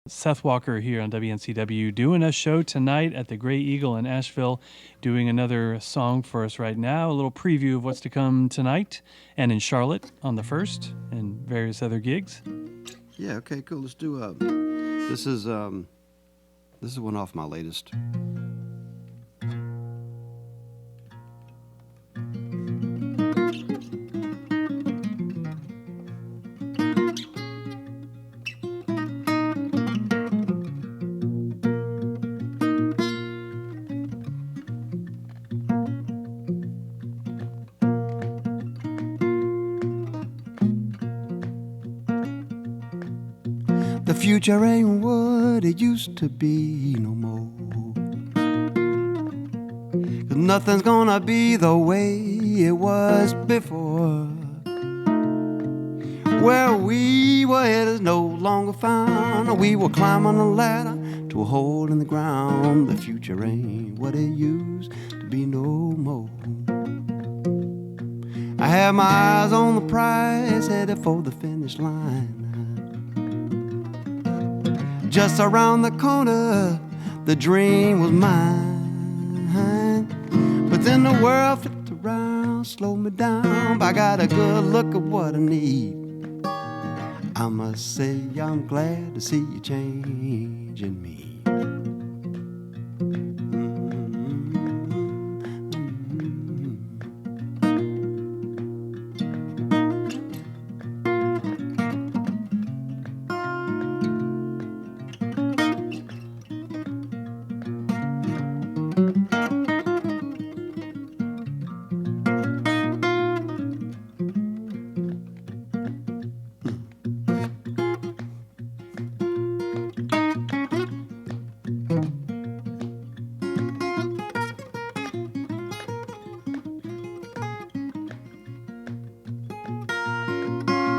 Seth Walker here on WNCW doing a show tonight at the Gray Eagle in Asheville, doing another song for us right now, a little preview of what's to come tonight and in Charlotte on the 1st and various other gigs. Yeah, okay, cool. Let's do this is one off my latest. The future ain't what it used to be no more. 'Cause nothing's gonna be the way it was before. Where we were headed is no longer found. We were climbing a ladder to a hole in the ground. The future ain't what it used to be no more. I have my eyes on the prize, headed for the finish line. Just around the corner, the dream was mine. But then the world flipped around, slowed me down. I got a good look at what I need. I must say I'm glad to see you changing me.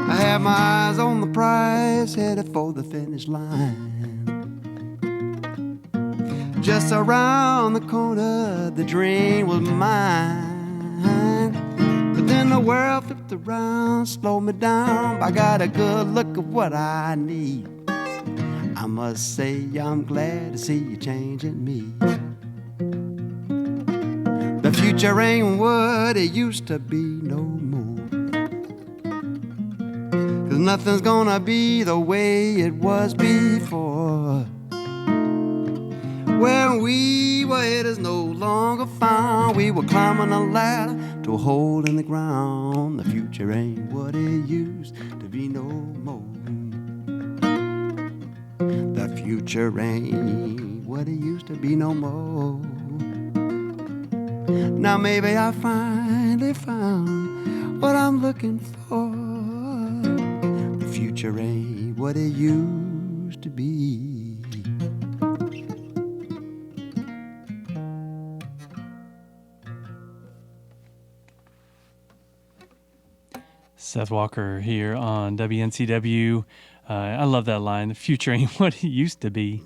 I had my eyes on the prize, headed for the finish line. Just around the corner, the dream was mine. But then the world flipped around, slowed me down. I got a good look at what I need. I must say I'm glad to see you changing me. The future ain't what it used to be no more. 'Cause nothing's gonna be the way it was before. Where we were headed is no longer found. We were climbing a ladder to a hole in the ground. The future ain't what it used to be no more. The future ain't what it used to be no more. Now maybe I finally found what I'm looking for. The future ain't what it used to be. Seth Walker here on WNCW. I love that line. The future ain't what it used to be.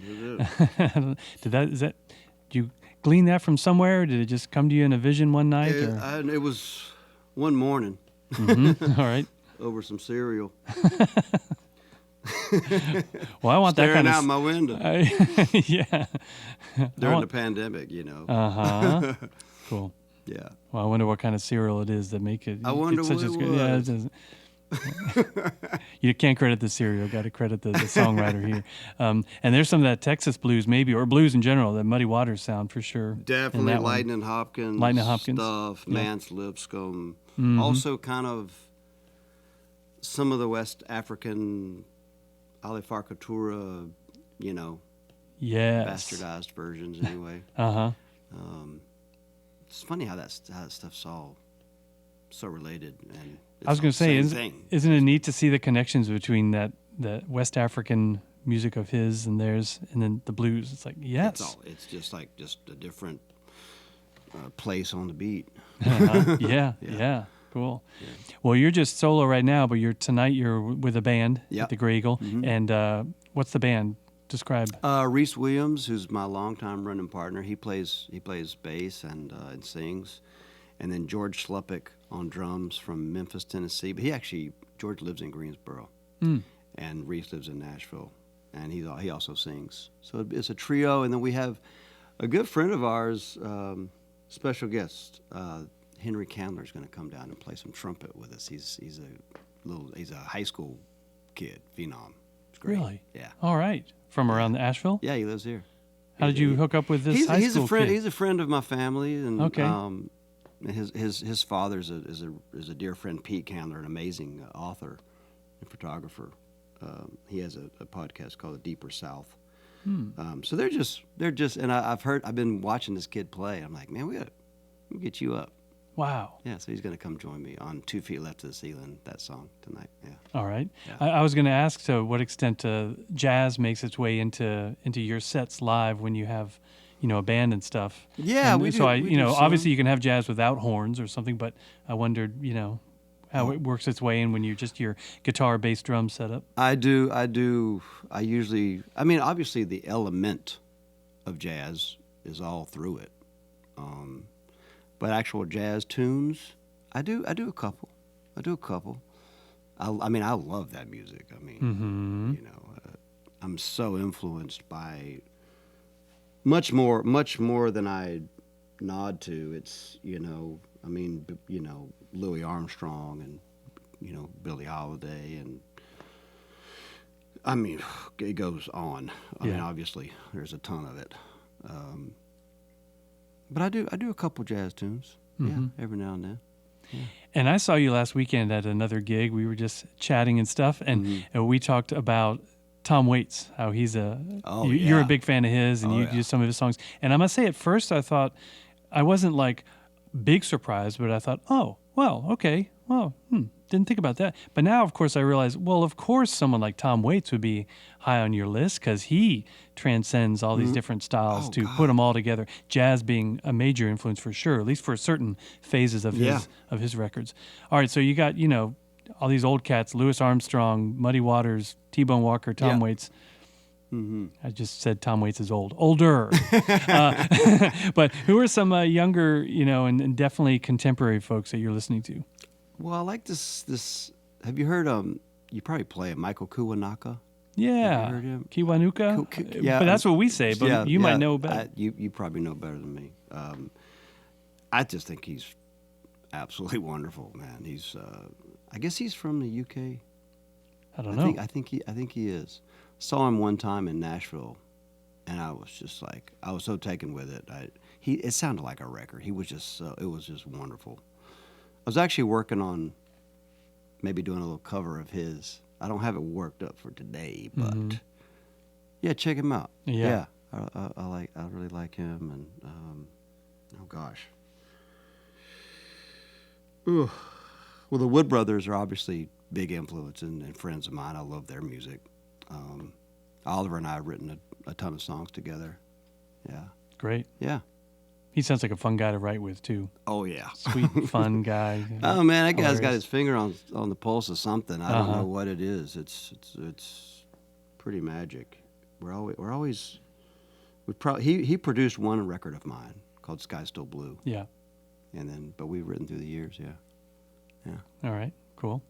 Did you glean that from somewhere? Or did it just come to you in a vision one night? It was one morning. Mm-hmm. All right. Over some cereal. Well, I want that kind of... Staring out my window. Yeah. During the pandemic, you know. Uh-huh. Cool. Yeah. Well, I wonder what kind of cereal it is that make it... I wonder what it was. Yeah, you can't credit the cereal. Got to credit the songwriter here. And there's some of that Texas blues, maybe, or blues in general, that Muddy Waters sound for sure. Definitely Lightning Hopkins stuff, yeah. Mance Lipscomb. Mm-hmm. Also kind of some of the West African Ali Farkatura, you know, yes, bastardized versions anyway. Uh-huh. It's funny how that stuff's all so related. And I was going to say, isn't it neat to see the connections between that West African music of his and theirs, and then the blues? It's like, yes. It's just like a different place on the beat. Uh-huh. Yeah. Cool. Yeah. Well, you're just solo right now, but tonight you're with a band at the Gray Eagle. Mm-hmm. And what's the band? Describe. Reese Williams, who's my longtime running partner, he plays bass and sings. And then George Sluppick on drums from Memphis, Tennessee. But George lives in Greensboro. And Reese lives in Nashville. and he also sings. So it's a trio, and then we have a good friend of ours, special guest, Henry Candler is going to come down and play some trumpet with us. He's a high school kid, phenom. It's great. Really? Yeah. All right. From around Asheville? Yeah, he lives here. How did you hook up with this high school kid? He's a friend of my family, and Okay. his father is a dear friend, Pete Candler, an amazing author and photographer. He has a podcast called The Deeper South. So they're just, and I've been watching this kid play. I'm like, man, we'll get you up. Wow. Yeah, so he's going to come join me on 2 Feet Left to the Ceiling, that song tonight. Yeah. All right. Yeah. I was going to ask, to what extent jazz makes its way into your sets live when you have, a band and stuff. Yeah, and we so do. We do obviously some. you can have jazz without horns or something, but I wondered, how it works its way in when you just your guitar, bass, drum setup. I do. Obviously the element of jazz is all through it. But actual jazz tunes, I do a couple. I love that music. I'm so influenced by much more than I nod to. It's, Louis Armstrong and, Billie Holiday, and it goes on. Obviously there's a ton of it. But I do a couple jazz tunes, every now and then. Yeah. And I saw you last weekend at another gig. We were just chatting and stuff, and we talked about Tom Waits, how he's you're a big fan of his, and you do some of his songs. And I must say, at first I thought, I wasn't like big surprised, but I thought, oh, well, okay, well, didn't think about that. But now, of course, I realize, well, of course, someone like Tom Waits would be high on your list because he transcends all these different styles to put them all together. Jazz being a major influence for sure, at least for certain phases of his records. All right, so you got all these old cats: Louis Armstrong, Muddy Waters, T-Bone Walker, Tom Waits. I just said Tom Waits is older. But who are some younger, and definitely contemporary folks that you're listening to? Well, I like this. Have you heard? You probably play Michael Kiwanuka. Yeah, Have you heard him? Kiwanuka. Yeah, But that's what we say. But you might know better. You probably know better than me. I just think he's absolutely wonderful, man. He's. I guess he's from the UK. I don't know. I think he is. Saw him one time in Nashville, and I was just like, I was so taken with it. It sounded like a record. He was just it was just wonderful. I was actually working on maybe doing a little cover of his. I don't have it worked up for today, but yeah, check him out. Yeah. I really like him, and oh gosh. Ooh. Well, the Wood Brothers are obviously big influence and friends of mine. I love their music. Oliver and I have written a ton of songs together. Yeah. Great. Yeah. He sounds like a fun guy to write with too. Oh yeah. Sweet, fun guy. Oh man, that guy's Hilarious. got his finger on the pulse of something. I don't know what it is. It's pretty magic. He produced one record of mine called Sky Still Blue. Yeah. But we've written through the years. Yeah. All right. Cool.